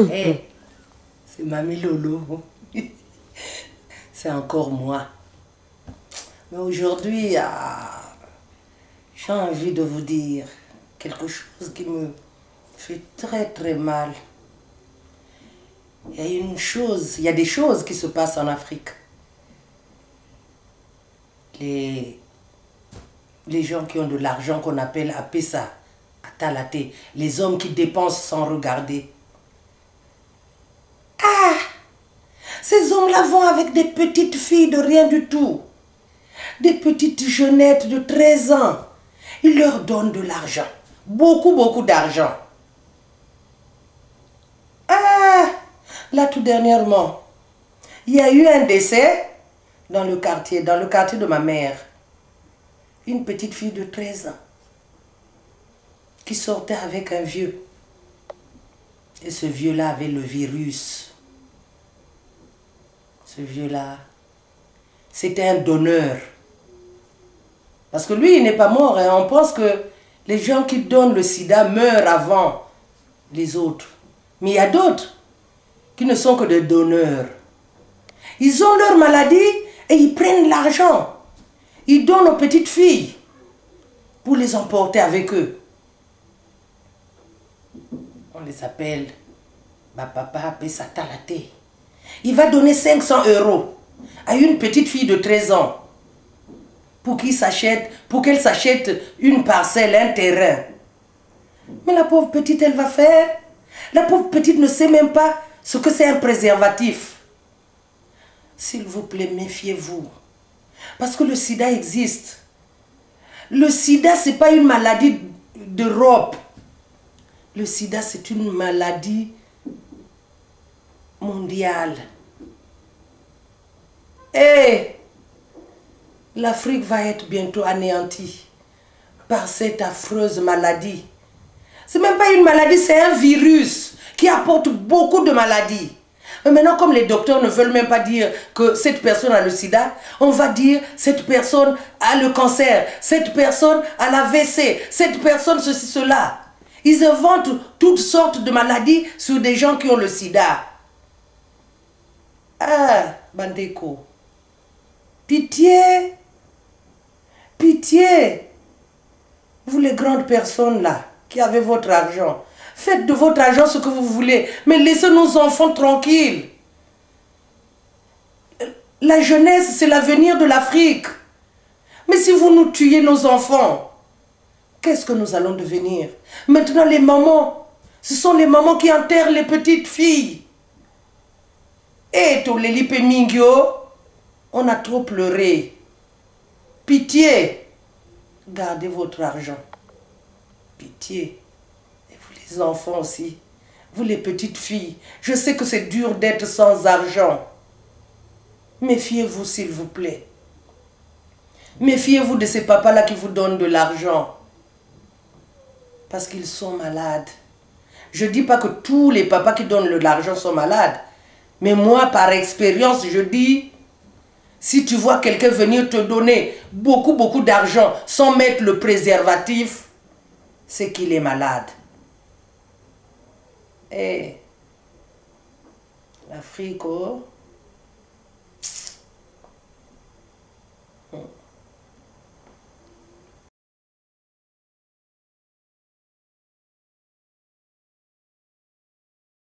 Hey, c'est Mamie Lolo. C'est encore moi. Mais aujourd'hui, j'ai envie de vous dire quelque chose qui me fait très mal. Il y a des choses qui se passent en Afrique. Les gens qui ont de l'argent qu'on appelle Apessa, Atalate, les hommes qui dépensent sans regarder. Ces hommes-là vont avec des petites filles de rien du tout. Des petites jeunettes de 13 ans. Ils leur donnent de l'argent. Beaucoup d'argent. Là tout dernièrement, il y a eu un décès dans le quartier de ma mère. Une petite fille de 13 ans qui sortait avec un vieux. Et ce vieux-là avait le virus. Ce vieux-là, c'était un donneur. Parce que lui, il n'est pas mort. Hein. On pense que les gens qui donnent le sida meurent avant les autres. Mais il y a d'autres qui ne sont que des donneurs. Ils ont leur maladie et ils prennent l'argent. Ils donnent aux petites filles pour les emporter avec eux. On les appelle Bapapa Pesatalate. Il va donner 500 € à une petite fille de 13 ans pour qu'elle s'achète une parcelle, un terrain. Mais la pauvre petite, elle va faire. La pauvre petite ne sait même pas ce que c'est un préservatif. S'il vous plaît, méfiez-vous. Parce que le sida existe. Le sida, ce n'est pas une maladie d'Europe. Le sida, c'est une maladie mondiale. Et l'Afrique va être bientôt anéantie par cette affreuse maladie. Ce n'est même pas une maladie, c'est un virus qui apporte beaucoup de maladies. Mais maintenant, comme les docteurs ne veulent même pas dire que cette personne a le sida, on va dire cette personne a le cancer, cette personne a l'AVC, cette personne ceci, cela. Ils inventent toutes sortes de maladies sur des gens qui ont le sida. Bandeko. Pitié. Pitié. Vous les grandes personnes là, qui avez votre argent, faites de votre argent ce que vous voulez, mais laissez nos enfants tranquilles. La jeunesse, c'est l'avenir de l'Afrique. Mais si vous nous tuez nos enfants, qu'est-ce que nous allons devenir? Maintenant, les mamans, ce sont les mamans qui enterrent les petites filles. Et Tolelipe Mingyo, on a trop pleuré. Pitié, gardez votre argent. Pitié. Et vous les enfants aussi, vous les petites filles, je sais que c'est dur d'être sans argent. Méfiez-vous s'il vous plaît. Méfiez-vous de ces papas-là qui vous donnent de l'argent. Parce qu'ils sont malades. Je ne dis pas que tous les papas qui donnent de l'argent sont malades. Mais moi, par expérience, je dis, si tu vois quelqu'un venir te donner beaucoup d'argent sans mettre le préservatif, c'est qu'il est malade. Et l'Afrique, oh,